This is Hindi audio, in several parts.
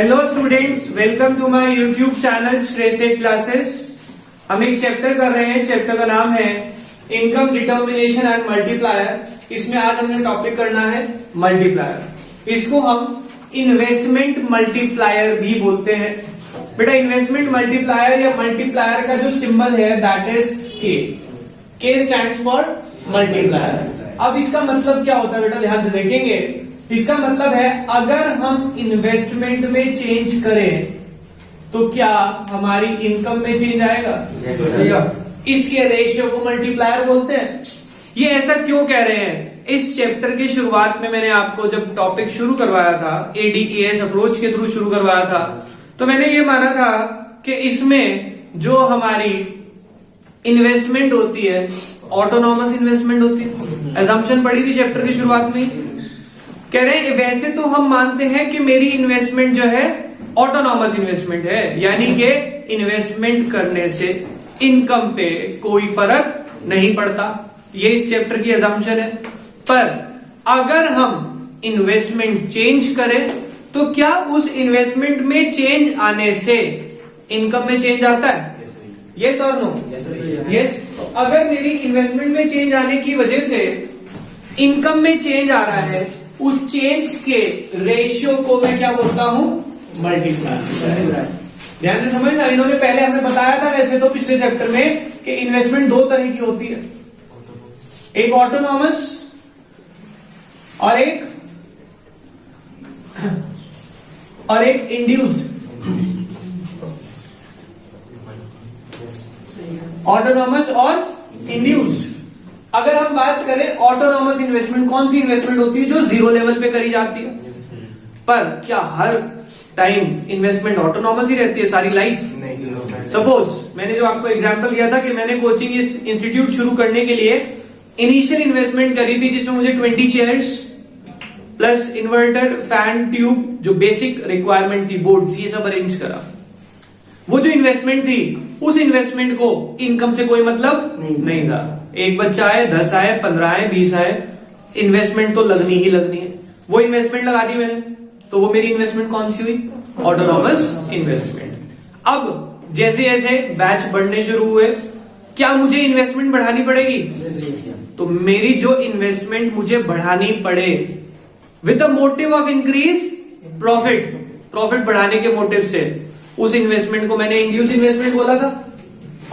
Hello students, welcome to my YouTube channel श्रेयसेठ classes. हम एक चैप्टर कर रहे हैं। चैप्टर का नाम है इनकम डिटर्मिनेशन एंड मल्टीप्लायर। इसमें आज हमने टॉपिक करना है मल्टीप्लायर। इसको हम इन्वेस्टमेंट मल्टीप्लायर भी बोलते हैं। बेटा इन्वेस्टमेंट मल्टीप्लायर या मल्टीप्लायर का जो सिंबल है दैट इज के। के स्टैंड्स फॉर मल्टीप्लायर। अब इसका मतलब क्या होता है बेटा, ध्यान से देखेंगे। इसका मतलब है अगर हम इन्वेस्टमेंट में चेंज करें तो क्या हमारी इनकम में चेंज आएगा? इसके रेशियो को मल्टीप्लायर बोलते हैं। ये ऐसा क्यों कह रहे हैं? इस चैप्टर की शुरुआत में मैंने आपको जब टॉपिक शुरू करवाया था, ADAS अप्रोच के थ्रू शुरू करवाया था, तो मैंने ये माना था कि इसमें जो हमारी इन्वेस्टमेंट होती है ऑटोनॉमस इन्वेस्टमेंट होती है। एजम्पशन पढ़ी थी चैप्टर की शुरुआत में। कह रहे हैं वैसे तो हम मानते हैं कि मेरी इन्वेस्टमेंट जो है ऑटोनॉमस इन्वेस्टमेंट है, यानी कि इन्वेस्टमेंट करने से इनकम पे कोई फर्क नहीं पड़ता। ये इस चैप्टर की एजम्पशन है। पर अगर हम इन्वेस्टमेंट चेंज करें तो क्या उस इन्वेस्टमेंट में चेंज आने से इनकम में चेंज आता है? यस और नो? यस। अगर मेरी इन्वेस्टमेंट में चेंज आने की वजह से इनकम में चेंज आ रहा है, उस चेंज के रेशियो को मैं क्या बोलता हूं? मल्टीप्लायर। ध्यान से समझना। इन्होंने पहले हमने बताया था वैसे तो पिछले चैप्टर में कि इन्वेस्टमेंट दो तरह की होती है, एक ऑटोनॉमस और एक इंड्यूस्ड। ऑटोनॉमस और इंड्यूस्ड। अगर हम बात करें ऑटोनॉमस इन्वेस्टमेंट, कौन सी इन्वेस्टमेंट होती है? जो जीरो लेवल पे करी जाती है। पर क्या हर टाइम इन्वेस्टमेंट ऑटोनॉमस ही रहती है सारी लाइफ? नहीं। सपोज मैंने जो आपको एग्जांपल दिया था कि मैंने कोचिंग इंस्टीट्यूट शुरू करने के लिए इनिशियल इन्वेस्टमेंट करी थी, जिसमें मुझे 20 chairs plus inverter, fan, tube, जो बेसिक रिक्वायरमेंट थी, बोर्ड्स, ये सब अरेंज करा। वो जो इन्वेस्टमेंट थी, उस इन्वेस्टमेंट को इनकम से कोई मतलब नहीं था। एक बच्चा आए, 10 आए, 15 आए, 20 आए, इन्वेस्टमेंट तो लगनी ही लगनी है। वो इन्वेस्टमेंट लगा दी मैंने, तो वो मेरी इन्वेस्टमेंट कौन सी हुई? Autonomous investment. अब जैसे जैसे बैच बढ़ने शुरू हुए, क्या मुझे इन्वेस्टमेंट बढ़ानी पड़ेगी? तो मेरी जो इन्वेस्टमेंट मुझे बढ़ानी पड़े with the motive of increase profit बढ़ाने के मोटिव से, उस इन्वेस्टमेंट को मैंने इंड्यूस इन्वेस्टमेंट बोला था।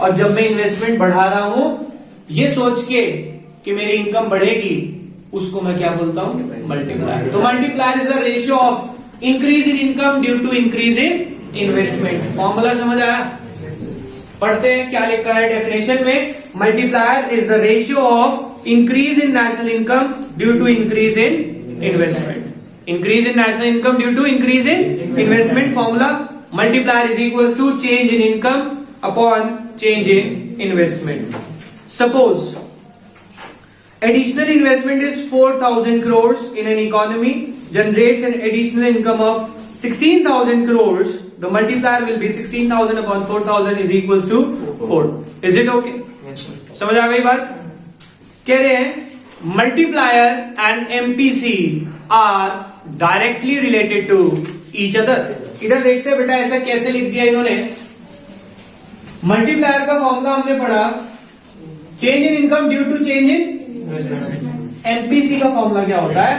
और जब मैं इन्वेस्टमेंट बढ़ा रहा हूं ये सोच के कि मेरी इनकम बढ़ेगी, उसको मैं क्या बोलता हूं? मल्टीप्लायर। तो multiplier is the ratio of increase in income due to increase in investment. Formula समझ आया? पढ़ते हैं क्या लिखा है डेफिनेशन में। Multiplier is the ratio of increase in national income due to increase in investment. Increase in national income due to increase in investment. Formula multiplier is equal to change in income upon change in investment. Suppose additional investment is 4,000 crores in an economy generates an additional income of 16,000 crores. The multiplier will be 16,000 upon 4,000 is equals to 4. Is it okay? Yes, sir. समझ आ गई बात? कह रहे हैं multiplier and MPC are directly related to each other. इधर देखते हैं बेटा ऐसा कैसे लिख दिया इन्होंने। मल्टीप्लायर का फॉर्मूला हमने पढ़ा, change in income due to change in. MPC का फॉर्मूला क्या होता है?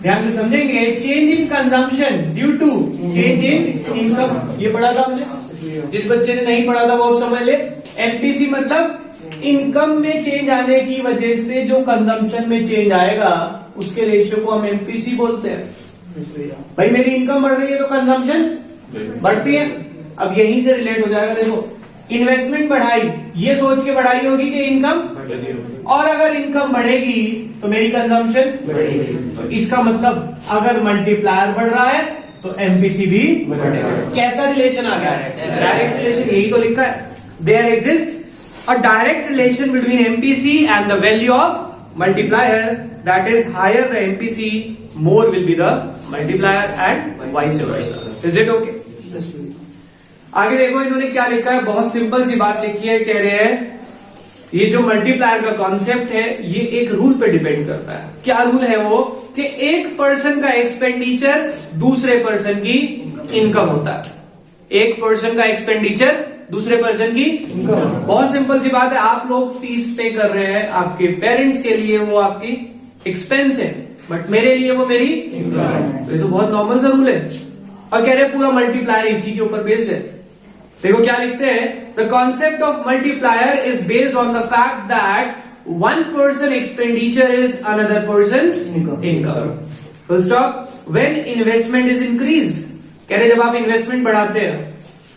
ध्यान से समझेंगे। Change in consumption due to change in income. ये पढ़ा था हमने। जिस बच्चे ने नहीं पढ़ा था वो अब समझ ले। एमपीसी मतलब इनकम में चेंज आने की वजह से जो कंजम्पशन में चेंज आएगा, उसके रेशियो को हम एमपीसी बोलते हैं। भाई मेरी इनकम बढ़ रही है तो कंजम्पशन बढ़ती है। अब यहीं से रिलेट हो जाएगा। देखो इन्वेस्टमेंट बढ़ाई, ये सोच के बढ़ाई होगी कि इनकम, और अगर इनकम बढ़ेगी तो मेरी कंजम्पशन बढ़ेगी। तो इसका मतलब अगर मल्टीप्लायर बढ़ रहा है तो एमपीसी भी बढ़ेगा। कैसा रिलेशन आ गया है? Direct relation. यही तो लिखा है। There exist a direct relation between MPC and the value of multiplier, that is higher the MPC more will be the multiplier and vice versa. Is it okay? आगे देखो इन्होंने क्या लिखा है, बहुत सिंपल सी बात लिखी है। कह रहे हैं ये जो मल्टीप्लायर का कॉन्सेप्ट है ये एक रूल पे डिपेंड करता है। क्या रूल है वो? कि एक पर्सन का एक्सपेंडिचर दूसरे पर्सन की इनकम होता है। एक पर्सन का एक्सपेंडिचर दूसरे पर्सन की इनकम। बहुत सिंपल सी बात है, आप लोग फीस पे कर रहे हैं, आपके पेरेंट्स के लिए वो आपकी एक्सपेंस है, बट मेरे लिए वो मेरी इनकम। ये तो बहुत नॉर्मल सा रूल है। और कह रहे पूरा मल्टीप्लायर इसी के ऊपर बेस्ड है। देखो क्या लिखते हैं, the concept of multiplier is based on the fact that one person expenditure is another person income. Full stop. When investment is increased, कह रहे जब आप इन्वेस्टमेंट बढ़ाते हैं,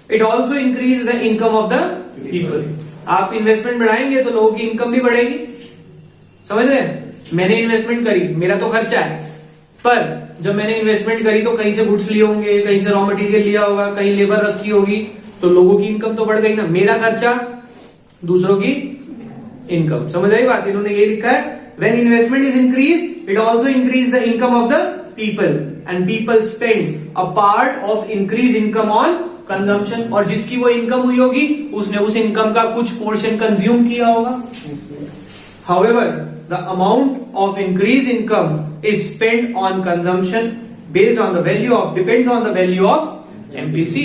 it also increase the income of the people. आप इन्वेस्टमेंट बढ़ाएंगे तो लोगों की इनकम भी बढ़ेगी। समझ रहे हैं? मैंने इन्वेस्टमेंट करी, मेरा तो खर्चा है, पर जब मैंने इन्वेस्टमेंट करी तो कहीं से गुड्स लिए होंगे, कहीं से रॉ मटेरियल लिया होगा, कहीं लेबर रखी होगी, तो लोगों की इनकम तो बढ़ गई ना। मेरा खर्चा, दूसरों की इनकम। समझ आई बात? इन्होंने ये लिखा है, when investment is increase it also increase the income of the people and people spend a part of increase income on consumption. और जिसकी वो इनकम हुई होगी उसने उस इनकम का कुछ पोर्शन कंज्यूम किया होगा। However the amount of increase income is spend on consumption based on the value of, depends on the value of MPC.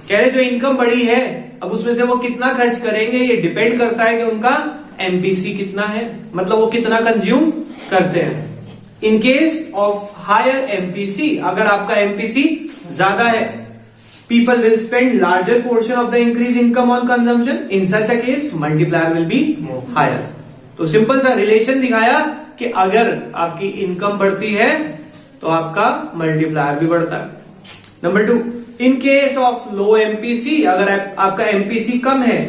कह रहे जो इनकम बढ़ी है, अब उसमें से वो कितना खर्च करेंगे ये डिपेंड करता है कि उनका एमपीसी कितना है, मतलब वो कितना कंज्यूम करते हैं। In case of higher MPC, अगर आपका एमपीसी ज्यादा है, people will spend larger portion of the increased income on consumption. In such a case, multiplier will be higher. तो सिंपल सा रिलेशन दिखाया कि अगर आपकी इनकम बढ़ती है तो आपका मल्टीप्लायर भी बढ़ता है। Number 2, in case of low MPC, अगर आपका एमपीसी कम है,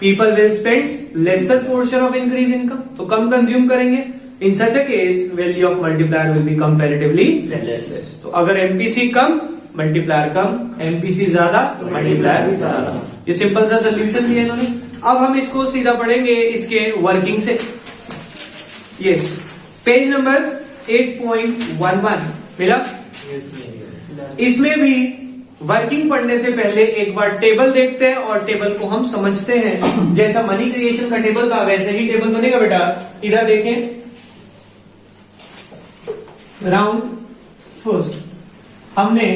people will spend lesser portion of increased income, तो कम कंज्यूम करेंगे। In such a case, value of multiplier will be comparatively less. तो अगर एमपीसी कम, मल्टीप्लायर कम, एमपीसी ज्यादा तो मल्टीप्लायर ज्यादा। ये सिंपल सा सोल्यूशन दिया इन्होंने। अब हम इसको सीधा पढ़ेंगे इसके वर्किंग से। यस, पेज नंबर 8.11 मिला। इसमें भी वर्किंग पढ़ने से पहले एक बार टेबल देखते हैं और टेबल को हम समझते हैं। जैसा मनी क्रिएशन का टेबल था वैसे ही टेबल बनेगा बेटा। इधर देखें, राउंड फर्स्ट, हमने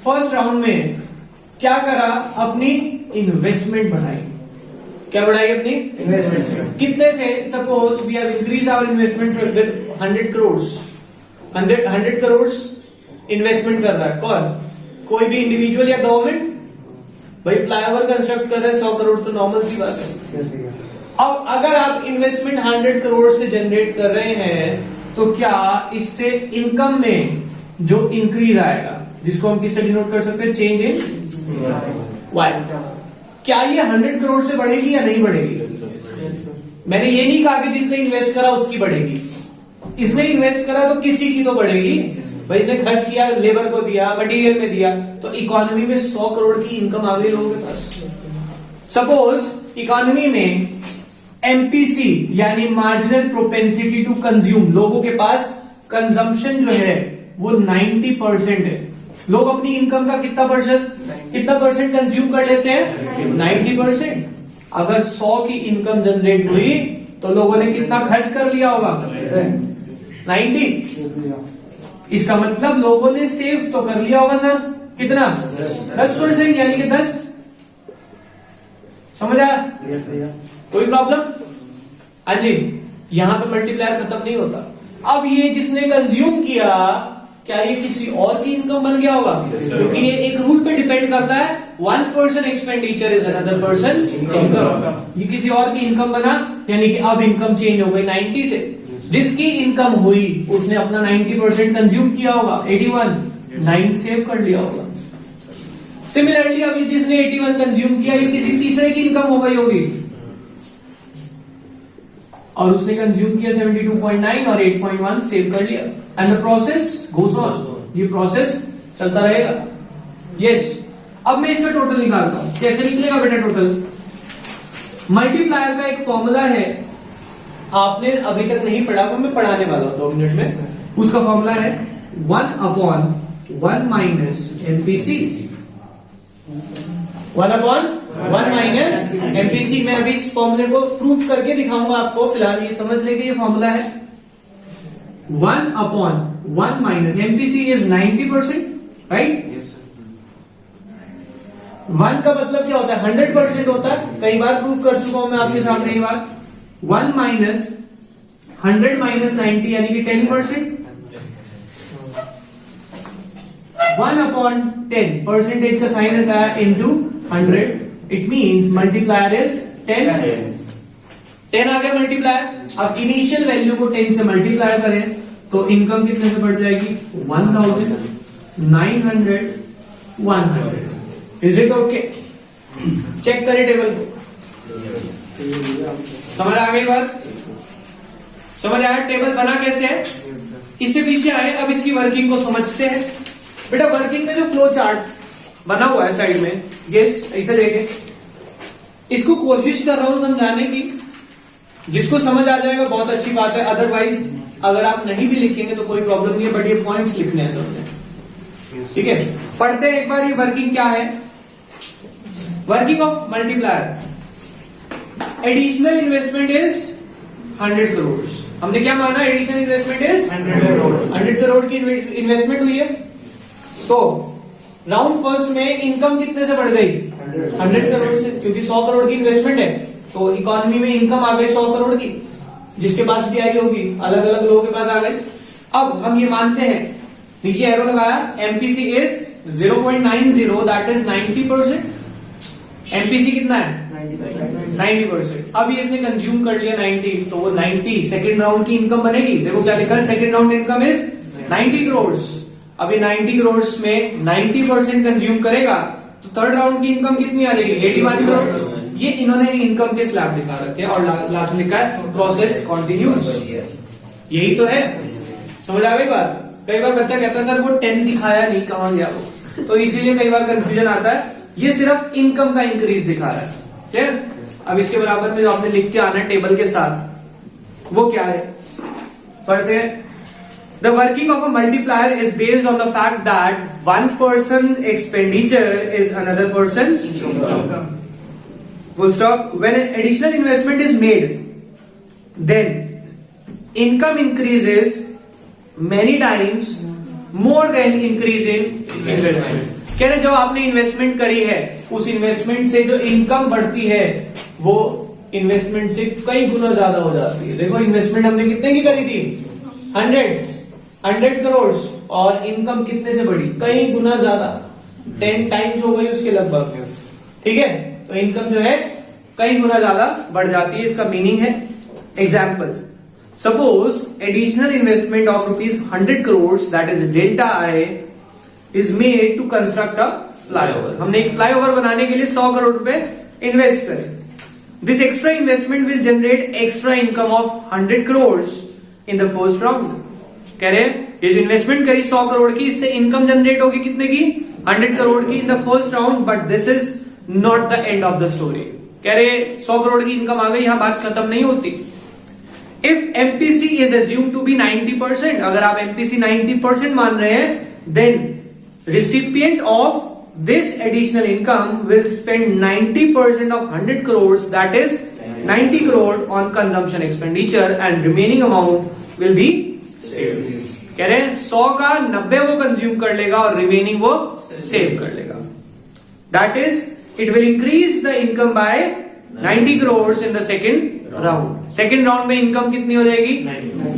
फर्स्ट राउंड में क्या करा, अपनी इन्वेस्टमेंट बढ़ाई। क्या बढ़ाई? अपनी इन्वेस्टमेंट। कितने से? Suppose we have increase our investment with 100 crore. 100 crore investment कर रहा है कौन? कोई भी इंडिविजुअल या गवर्नमेंट? भाई फ्लाईओवर कंस्ट्रक्ट कर रहे हैं, 100 करोड़ तो नॉर्मल सी बात है। अब अगर आप इन्वेस्टमेंट 100 करोड़ से जनरेट कर रहे हैं तो क्या इससे इनकम में जो इंक्रीज आएगा, जिसको हम किससे डिनोट कर सकते हैं? Change in Y. क्या ये 100 करोड़ से बढ़ेगी या नहीं बढ़ेगी? मैंने ये नहीं कहा कि जिसने इन्वेस्ट करा उसकी बढ़ेगी। इसने इन्वेस्ट करा तो किसी की तो बढ़ेगी। भाई इसने खर्च किया, लेबर को दिया, मटेरियल में दिया, तो इकोनॉमी में 100 करोड़ की इनकम आ गई लोगों के पास। सपोज इकोनॉमी में एमपीसी यानी मार्जिनल प्रोपेंसिटी टू कंज्यूम, लोगों के पास कंजम्पशन जो है वो 90% है। लोग अपनी इनकम का कितना परसेंट कंज्यूम कर लेते हैं? 90%। अगर 100 की इनकम जनरेट हुई तो लोगों ने कितना खर्च कर लिया होगा? 90। इसका मतलब लोगों ने सेव तो कर लिया होगा सर, कितना? 10%, यानी कि 10। समझ आया? कोई प्रॉब्लम? हाँ जी, यहां पे मल्टीप्लायर खत्म नहीं होता। अब ये जिसने कंज्यूम किया, क्या ये किसी और की इनकम बन गया होगा? क्योंकि ये एक रूल पे डिपेंड करता है, one person expenditure is another person income. ये किसी और की इनकम बना, यानी कि अब इनकम चेंज हो गई 90 से। जिसकी इनकम हुई उसने अपना 90% कंज्यूम किया होगा, 81, 9 सेव कर लिया होगा। सिमिलरली अभी जिसने 81 कंज्यूम किया, ये किसी तीसरे की इनकम हो गई होगी और उसने कंज्यूम किया 72.9 और 8.1 सेव कर लिया। And the process goes on. ये प्रोसेस चलता रहेगा। यस, अब मैं इसका टोटल निकालता हूं। कैसे निकलेगा बेटा टोटल? मल्टीप्लायर का एक फॉर्मूला है, आपने अभी तक नहीं पढ़ा, वो मैं पढ़ाने वाला हूं 2 मिनट में। उसका फॉर्मूला है 1/1 माइनस एमपीसी। 1/1 minus MPC. मैं अभी इस फॉर्मूले को प्रूफ करके दिखाऊंगा आपको, फिलहाल ये समझ लेंगे ये फॉर्मूला है 1/1 माइनस एमपीसी इज 90%, राइट? 1 का मतलब क्या होता है? 100% होता है, कई बार प्रूव कर चुका हूं मैं आपके सामने ये बात। 1 माइनस 100 माइनस 90 यानी कि 10%। 1/10 परसेंटेज का साइन आता है into 100, it means multiplier is 10। 10 आ गया मल्टीप्लायर। अब इनिशियल वैल्यू को 10 से मल्टीप्लाई करें तो इनकम कितने से बढ़ जाएगी? 1900 100। Is it okay? चेक करें टेबल को। समझ आ गई बात? समझ आया टेबल बना कैसे है? इससे पीछे आए, अब इसकी वर्किंग को समझते हैं। बेटा वर्किंग में जो फ्लो चार्ट बना हुआ है साइड में, यस ऐसे देखे, इसको कोशिश कर रहा हूं समझाने की। जिसको समझ आ जाएगा बहुत अच्छी बात है, अदरवाइज अगर आप नहीं भी लिखेंगे तो कोई प्रॉब्लम नहीं है, बट ये पॉइंट्स लिखने हैं सबने। ठीक है, पढ़ते हैं एक बार ये वर्किंग क्या है। Working of multiplier. Additional investment is 100 crore. हमने क्या माना? एडिशनल इन्वेस्टमेंट इज 100 करोड़ की इन्वेस्टमेंट हुई है। तो राउंड फर्स्ट में इनकम कितने से बढ़ गई? 100 करोड़ से, क्योंकि 100 करोड़ की इन्वेस्टमेंट है तो इकोनॉमी में इनकम आ गई 100 करोड़ की, जिसके पास भी आई होगी, अलग अलग लोगों के पास आ गई। अब हम ये मानते हैं, नीचे एरो लगाया, MPC is 0.90, that is 90%। MPC कितना है? 90%। अब ये इसने कंज्यूम कर लिया 90, तो वो 90 सेकेंड राउंड की इनकम बनेगी। देखो क्या लिखा है, second round income is 90 crore. अभी 90 करोड़ में 90% कंज्यूम करेगा तो थर्ड राउंड की इनकम कितनी आ जाएगी? 81 करोड़। ये इन्होंने इनकम के स्लैब लिखा रखे हैं और लास्ट में लिखा है प्रोसेस कंटिन्यूज। यही तो है, समझ आ गई बात? कई बार बच्चा कहता है सर वो 10 दिखाया नहीं, कहां गया वो? तो इसीलिए कई बार कंफ्यूजन आता है। ये सिर्फ इनकम का इंक्रीज दिखा रहा है। क्लियर? अब इसके बराबर में जो आपने लिख के आना है टेबल के साथ, वो क्या है पढ़ते हैं। The working of a multiplier is based on the fact that one person's expenditure is another person's income. Full stop. When an additional investment is made, then income increases many times more than increase in investment. कह रहे जो आपने इन्वेस्टमेंट करी है, उस इन्वेस्टमेंट से जो इनकम बढ़ती है वो इन्वेस्टमेंट से कई गुना ज्यादा हो जाती है। देखो इन्वेस्टमेंट हमने कितने की करी थी? 100 करोड़, और इनकम कितने से बढ़ी? कई गुना ज्यादा, 10 टाइम्स हो गई उसके लगभग। ठीक है, तो इनकम जो है कई गुना ज्यादा बढ़ जाती है, इसका मीनिंग है। Example, suppose additional investment of ₹100 crore, that is delta I, is made to construct a flyover. हमने एक फ्लाईओवर बनाने के लिए 100 करोड़ रुपए इन्वेस्ट करे। This extra investment will generate extra income of 100 crore in the first round. कह रहे ये जो इन्वेस्टमेंट करी 100 करोड़ की, इससे इनकम जनरेट होगी कितने की? 100 करोड़ की in the first round, but this is not the end of the story. कह रहे 100 करोड़ की इनकम आ गई, यहां बात खत्म नहीं होती। If MPC is assume to be 90%, अगर आप एमपीसी 90% मान रहे हैं, then recipient of this additional income will spend 90% of 100 crores, that is 90 crore on consumption expenditure, and remaining amount will be saved. कह रहे हैं 100 का 90 वो कंज्यूम कर लेगा और रिमेनिंग वो सेव कर लेगा। That is, it will increase the income by 90 crores in the second round. Second round में इनकम कितनी हो जाएगी?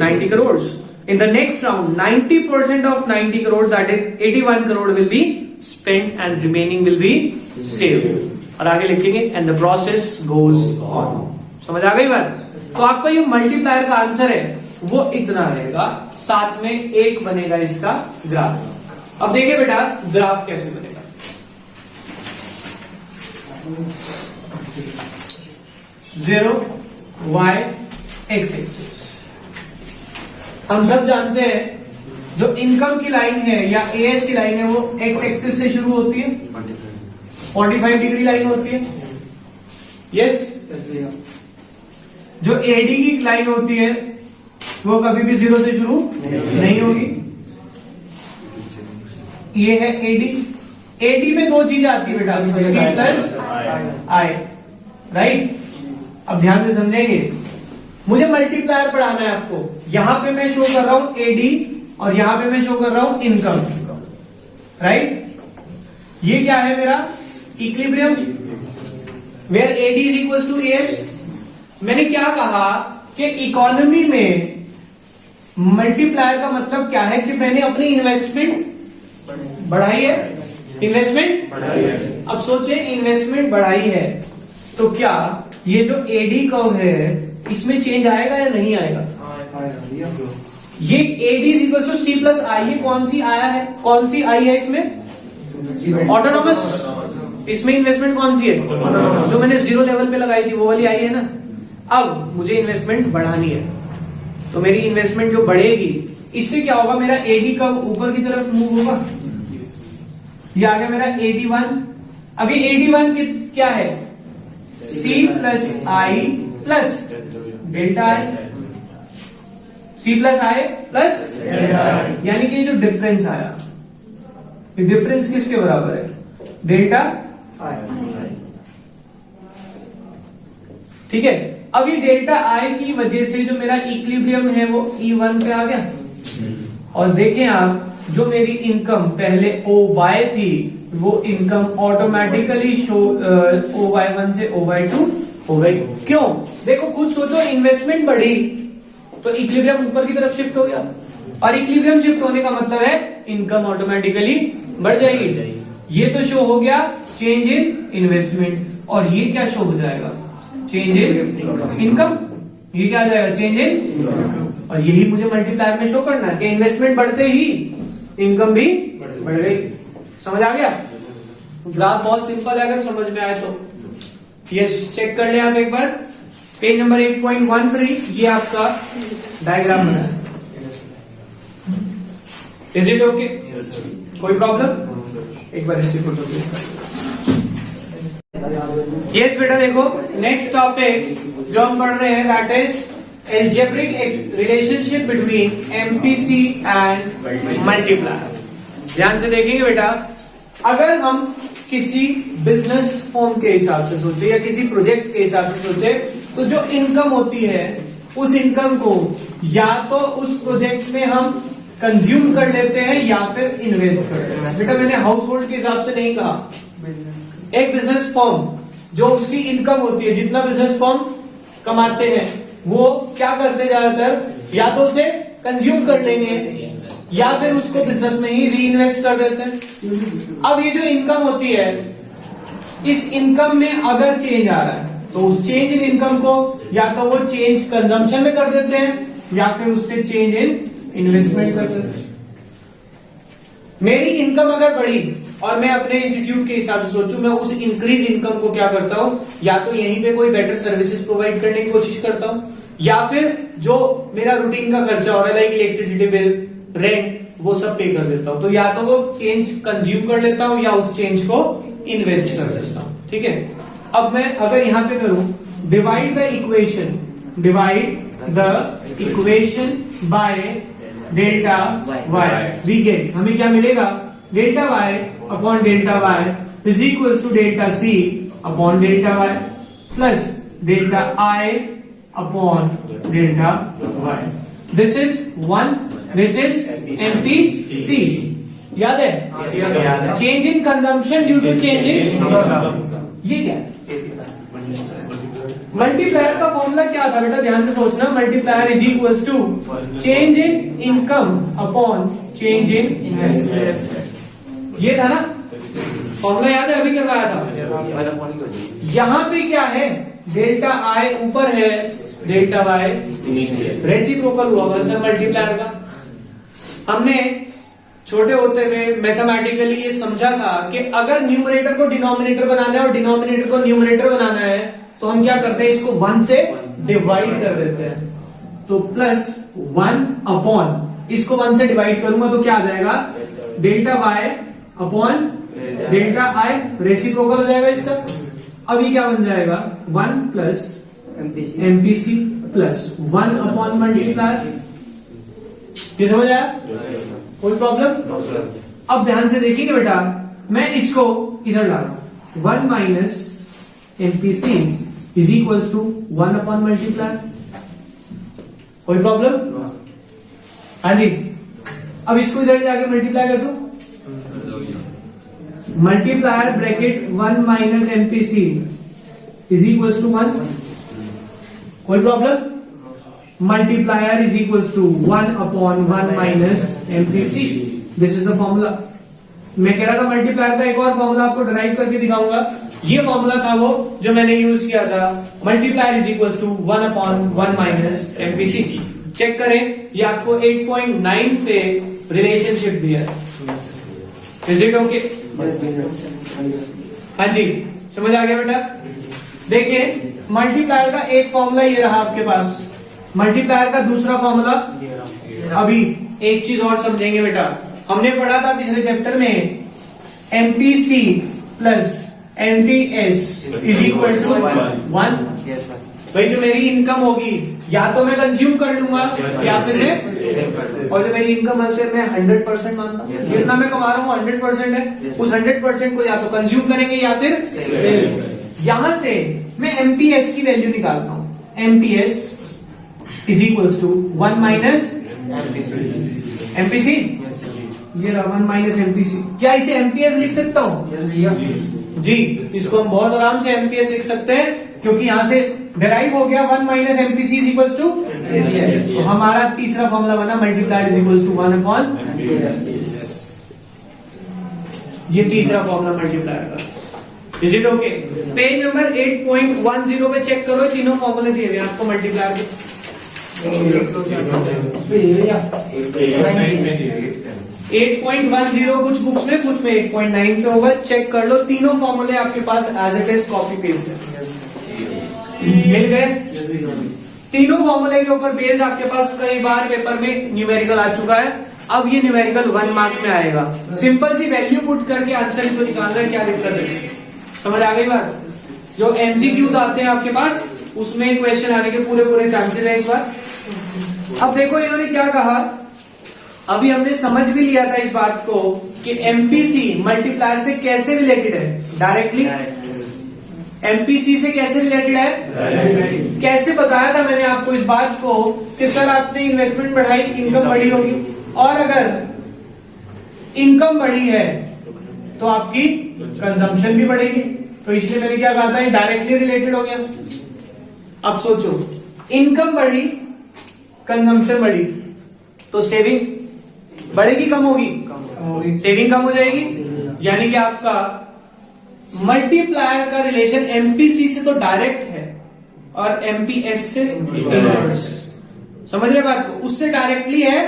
90 crores. In the next round, 90% of 90 crore, that is 81 crore, will be spent and remaining will be saved. और आगे लिखेंगे and the process goes on. समझ आ गई बात? तो आपका ये मल्टीप्लायर का आंसर है वो इतना रहेगा, साथ में एक बनेगा इसका ग्राफ। अब देखिए बेटा ग्राफ कैसे बनेगा। Zero y x axis. हम सब जानते हैं जो इनकम की लाइन है या एएस की लाइन है वो एक्स एक्सिस से शुरू होती है, 45 डिग्री लाइन होती है। यस, जो एडी की लाइन होती है वो कभी भी 0 से शुरू नहीं होगी। ये है एडी। एडी में दो चीज आती है बेटा, सी प्लस आई, राइट। अब ध्यान से समझेंगे, मुझे मल्टीप्लायर पढ़ाना है आपको। यहां पे मैं शो कर रहा हूं एडी और यहां पे मैं शो कर रहा हूं इनकम, राइट। ये क्या है मेरा? Equilibrium where AD is equal to AF। मैंने क्या कहा कि इकोनॉमी में मल्टीप्लायर का मतलब क्या है कि मैंने अपनी इन्वेस्टमेंट बढ़ाई है, इन्वेस्टमेंट बढ़ाई है। अब सोचे इन्वेस्टमेंट बढ़ाई है तो क्या ये जो AD कर्व है इसमें चेंज आएगा या नहीं आएगा? ये AD is equal to C plus I, ये कौन सी आया है, कौन सी आई है इसमें? ऑटोनॉमस। इसमें इन्वेस्टमेंट कौन सी है? जो मैंने 0 लेवल पे लगाई थी वो वाली आई है ना। अब मुझे इन्वेस्टमेंट बढ़ानी है तो मेरी इन्वेस्टमेंट जो बढ़ेगी इससे क्या होगा, मेरा AD का ऊपर की तरफ मूव होगा। ये आ गया मेरा AD1। अभी AD1 क्या है? C प्लस आई प्लस डेल्टा आई, C प्लस आई प्लस यानी कि जो डिफरेंस आया, ये डिफरेंस किसके बराबर है? डेल्टा आई। ठीक है। अब ये डेल्टा आई की वजह से जो मेरा इक्विलिब्रियम है वो E1 पे आ गया। और देखें आप, जो मेरी इनकम पहले OY थी वो इनकम ऑटोमेटिकली OY1 से OY2 हो गई। क्यों? देखो खुद सोचो, इन्वेस्टमेंट बढ़ी तो इक्विलिब्रियम ऊपर की तरफ शिफ्ट हो गया, और इक्विलिब्रियम शिफ्ट होने का मतलब है इनकम ऑटोमेटिकली बढ़ जाएगी। ये तो शो हो गया चेंज इन इन्वेस्टमेंट, और ये क्या शो हो जाएगा? Change in income. ये क्या आ जाएगा? Change in. और यही मुझे मल्टीप्लायर में शो करना है कि इन्वेस्टमेंट बढ़ते ही इनकम भी बढ़ गई। समझ आ गया? ग्राफ बहुत सिंपल है अगर समझ में आए तो। यस, चेक कर ले आप एक बार। पेज नंबर 8.13 ये आपका डायग्राम बना है। Is it okay? कोई प्रॉब्लम? एक बार इसकी फोटो क्लिक कर। यस बेटा, देखो नेक्स्ट टॉपिक जो हम पढ़ रहे हैं that is algebraic relationship between MPC and multiplier. ध्यान से देखेंगे बेटा, अगर हम किसी बिजनेस फॉर्म के हिसाब से सोचे या किसी प्रोजेक्ट के हिसाब से सोचे तो जो इनकम होती है उस इनकम को या तो उस प्रोजेक्ट में हम कंज्यूम कर लेते हैं या फिर इन्वेस्ट कर लेते हैं। बेटा मैंने हाउस होल्ड के हिसाब से नहीं कहा, एक बिजनेस फॉर्म जो उसकी इनकम होती है, जितना बिजनेस फॉर्म कमाते हैं वो क्या करते हैं ज्यादातर, या तो उसे कंज्यूम कर लेंगे या फिर उसको बिजनेस में ही री इन्वेस्ट कर देते हैं। अब ये जो इनकम होती है, इस इनकम में अगर चेंज आ रहा है तो उस चेंज इन इनकम को या तो वो चेंज कंजम्पशन में कर देते हैं या फिर उससे चेंज इन इन्वेस्टमेंट कर देते हैं। मेरी इनकम अगर बढ़ी और मैं अपने इंस्टीट्यूट के हिसाब से सोचूं, मैं उस इंक्रीज इनकम को क्या करता हूं, या तो यहीं पे कोई बेटर सर्विसेज प्रोवाइड करने की कोशिश करता हूं या फिर जो मेरा रूटीन का खर्चा हो रहा है लाइक इलेक्ट्रिसिटी बिल, रेंट, वो सब पे कर देता हूं। तो या तो वो चेंज कंज्यूम कर लेता हूं या उस चेंज को इन्वेस्ट कर देता हूं। ठीक है। अब मैं अगर यहां पे करूं divide the equation by delta Y, we get, हमें क्या मिलेगा, delta Y upon delta Y is equal to delta C upon delta Y plus delta I upon delta Y. This is 1, this is MPC। याद है? Change in consumption due to change in income. ये क्या है? मल्टीप्लायर का फॉर्मूला क्या था बेटा, ध्यान से सोचना। Multiplier is equals to change in income upon change in investment. ये था ना फॉर्मूला, याद है? अभी करवाया था। यहां पे क्या है, डेल्टा आई ऊपर है, डेल्टा वाई नीचे। रेसिप्रोकल हुआ वर्सन मल्टीप्लायर का। हमने छोटे होते हुए मैथमेटिकली ये समझा था कि अगर न्यूमरेटर को डिनोमिनेटर बनाना है और डिनोमिनेटर को न्यूमरेटर बनाना है तो हम क्या करते हैं, इसको 1 से डिवाइड कर देते हैं। तो प्लस 1 अपॉन, इसको 1 से डिवाइड करूंगा तो क्या आ जाएगा, delta Y upon delta I, reciprocal हो जाएगा इसका। अब ये क्या बन जाएगा, 1 plus MPC plus 1 upon multiplier. ये समझ आया? कोई प्रॉब्लम? अब ध्यान से देखिए बेटा, मैं इसको इधर डालू, 1 minus MPC is equals to 1 upon multiplier. कोई प्रॉब्लम? हाँ जी। अब इसको इधर जाके मल्टीप्लाई कर दो, multiplier bracket 1 minus MPC is equal to 1। कोई problem? Multiplier is equal to 1 upon 1 minus MPC. This is the formula. मैं कह रहा था मल्टीप्लायर का एक और फॉर्मूला आपको डिराइव करके दिखाऊंगा। ये फॉर्मूला था वो जो मैंने यूज किया था, multiplier is equal to 1 upon 1 minus MPC. Check करें, ये आपको 8.9 पे रिलेशनशिप दिया है। Is it okay? हाँ जी, समझ आ गया बेटा? देखिए, मल्टीप्लायर का एक फॉर्मूला ये रहा आपके पास, मल्टीप्लायर का दूसरा फॉर्मूला। अभी एक चीज और समझेंगे बेटा, हमने पढ़ा था पिछले चैप्टर में MPC plus MPS is equal to 1। भाई जो मेरी इनकम होगी या तो मैं कंज्यूम कर लूंगा या फिर मैं, और जो मेरी इनकम है उसे मैं 100% मानता हूँ। जितना मैं कमा रहा हूँ 100% है, उस 100% को या तो कंज्यूम करेंगे या फिर यहां से मैं एमपीएस की वैल्यू निकालता हूँ। MPS is equal to 1 minus MPC. ये रहा 1 माइनस एमपीसी। क्या इसे एमपीएस लिख सकता हूँ? जी, इसको हम बहुत आराम से एमपीएस लिख सकते हैं, क्योंकि यहां से डिराइव हो गया 1 minus MPC is equal to. तो हमारा तीसरा फॉर्मूला बना multiplier is equal to 1 upon. ये तीसरा फॉर्मूला मल्टीप्लायर का। Is it okay? Page number 8.10 पे चेक करो, तीनों फॉर्मूले दिए हुए आपको मल्टीप्लायर के। 8.10 कुछ बुक्स में, कुछ में 8.9 पे होगा। चेक कर लो, तीनों फॉर्मूले आपके पास as it is copy paste है। मिल गए? तीनों फॉर्मूले के ऊपर बेस्ड आपके पास कई बार पेपर में न्यूमेरिकल आ चुका है। अब ये न्यूमेरिकल 1 मार्क में आएगा। सिंपल सी वैल्यू पुट करके आंसर तो निकालना है, क्या दिक्कत है? समझ आ गई बात? जो एमसीक्यूज आते हैं आपके पास, उसमें क्वेश्चन आने के पूरे चांसेस है इस बार। अब देखो इन्होंने क्या कहा, अभी हमने समझ भी लिया था इस बात को कि एमपीसी मल्टीप्लायर से कैसे रिलेटेड है। डायरेक्टली एमपीसी से कैसे रिलेटेड है? कैसे बताया था मैंने आपको इस बात को कि सर आपने इन्वेस्टमेंट बढ़ाई, इनकम बढ़ी होगी, और अगर इनकम बढ़ी है तो आपकी कंजम्पशन भी बढ़ेगी। तो इसलिए मैंने क्या कहा था, ये डायरेक्टली रिलेटेड हो गया। अब सोचो, इनकम बढ़ी, कंजम्पशन बढ़ी, तो सेविंग बढ़ेगी कम होगी? सेविंग कम हो जाएगी। यानी कि आपका मल्टीप्लायर का रिलेशन एमपीसी से तो डायरेक्ट है और एमपीएस से इनवर्स। समझ रहे बात को? उससे डायरेक्टली है,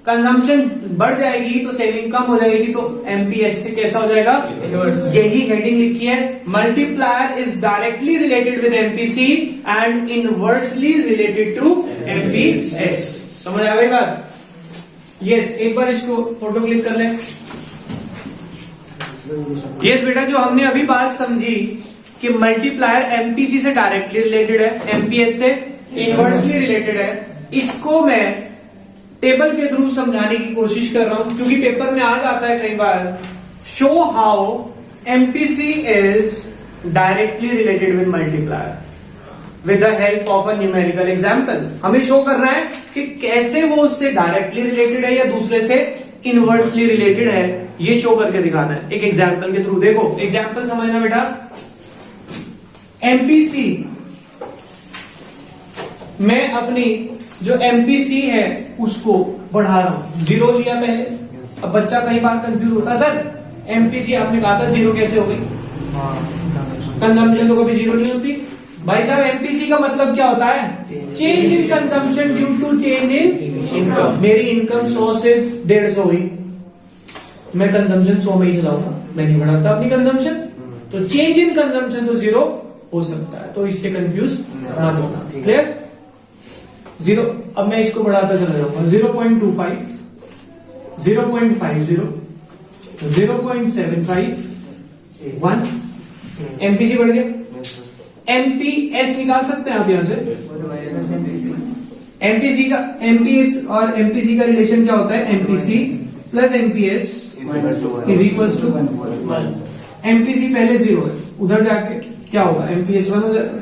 कंजम्पशन बढ़ जाएगी तो सेविंग कम हो जाएगी, तो एमपीएस से कैसा हो जाएगा? यही हेडिंग लिखी है, multiplier is directly related with MPC and inversely related to MPS. समझ आ गई बात? यस, एक बार इसको फोटो क्लिक कर ले। यस बेटा, जो हमने अभी बात समझी कि मल्टीप्लायर एमपीसी से डायरेक्टली रिलेटेड है, एमपीएस से इनवर्सली रिलेटेड है, इसको मैं टेबल के थ्रू समझाने की कोशिश कर रहा हूं, क्योंकि पेपर में आ जाता है कई बार, show how MPC is directly related with multiplier with the help of a numerical example. हमें शो करना है कि कैसे वो उससे डायरेक्टली रिलेटेड है या दूसरे से इनवर्सली रिलेटेड है, ये शो करके दिखाना है एक एग्जाम्पल के थ्रू। देखो एग्जाम्पल समझना बेटा। एमपीसी मैं अपनी जो एमपीसी है उसको बढ़ा रहा हूं, 0 लिया पहले। अब बच्चा कई बार कंफ्यूज होता, सर एमपीसी आपने कहा था 0 कैसे हो गई? कंजम्पशन तो कभी 0 नहीं होती भाई साहब। एमपीसी का मतलब क्या होता है? Change in consumption due to change in income. मेरी इनकम 100 से 150 हुई, मैं कंजम्पशन 100 में ही चलाऊंगा, मैं नहीं बढ़ाता अपनी कंजम्पशन, तो चेंज इन कंजम्पशन तो 0 हो सकता है, तो इससे कंफ्यूज ना होना। क्लियर? 0। अब मैं इसको बढ़ाता चला जाऊंगा, 0.25, 0.50, 0.75, 1। एमपीसी बढ़ गया। एमपीएस निकाल सकते हैं आप यहां से। एमपीसी का एमपीएस और एमपीसी का रिलेशन क्या होता है? MPC plus MPS is equal to 1। MPC पहले 0 है, उधर जाके क्या होगा? एमपीएस 1 हो जाएगा।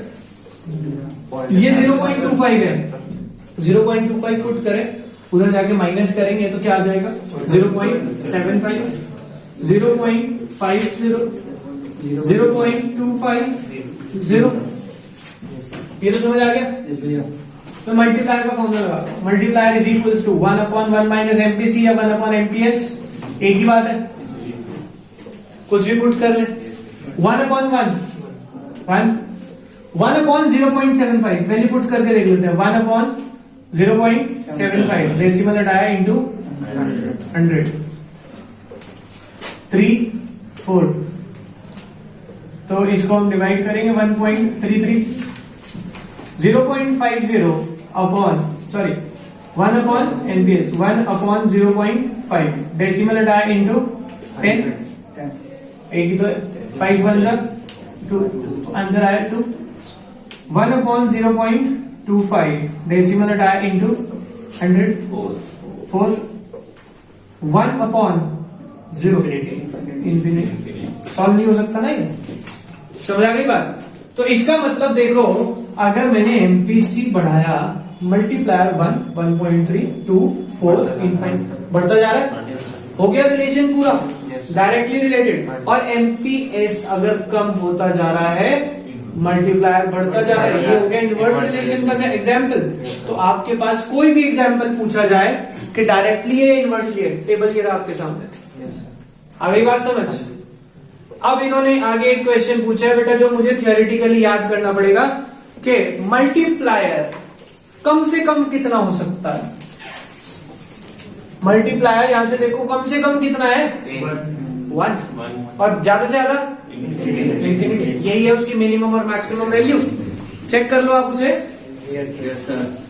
ये 0.25 है, 0.25 पुट करें, उधर जाके माइनस करेंगे तो क्या आ जाएगा? 0.75। 0.50 0.250 ये तो समझ आ गया। तो मल्टीप्लायर का फॉर्मूला लगा, multiplier is equals to 1/1 minus MPC या 1/एमपीएस, एक ही बात है, कुछ भी पुट कर ले। 1/1 1/0.75 वैल्यू पुट करके देख लेते हैं। 1/0.75 डेसिमल हटाया इंटू 100 3/4, तो इसको हम डिवाइड करेंगे 1.33 0.50 अपॉन 1/एमपीएस 1/0.5 डेसिमल हटाया इंटू 10, एक ही तो है, 5 1 2, तो आंसर आया 2। 1/0.25 डेसिमल हटाया इंटू 100 4 1/0 इंफिनिटी। सॉल्व नहीं हो सकता ना ये, समझ आ गई बात। तो इसका मतलब देखो, अगर मैंने एमपीसी बढ़ाया, मल्टीप्लायर 1 1.3 2 4 इनफाइनाइट बढ़ता जा रहा है, हो गया रिलेशन पूरा डायरेक्टली रिलेटेड। और एमपीएस अगर कम होता जा रहा है, मल्टीप्लायर बढ़ता जा रहा है, ये हो गया इनवर्स रिलेशन का एग्जाम्पल। तो आपके पास कोई भी एग्जाम्पल पूछा जाए कि डायरेक्टली है इनवर्सली है, टेबल ये रहा आपके सामने। आ गई बात समझ। अब इन्होंने आगे एक क्वेश्चन पूछा है बेटा, जो मुझे थियोरेटिकली याद करना पड़ेगा कि मल्टीप्लायर कम से कम कितना हो सकता है। मल्टीप्लायर यहां से देखो, कम से कम कितना है 1, और ज्यादा से ज्यादा इंफिनिटी। यही है उसकी मिनिमम और मैक्सिमम वैल्यू। चेक कर लो आप उसे। Yes sir.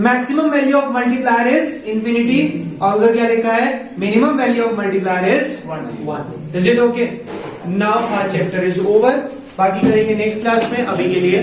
Maximum value of multiplier is infinity, और उधर क्या लिखा है, minimum value of multiplier is 1। Is it okay? Now our chapter is over, बाकी करेंगे नेक्स्ट क्लास में। अभी के लिए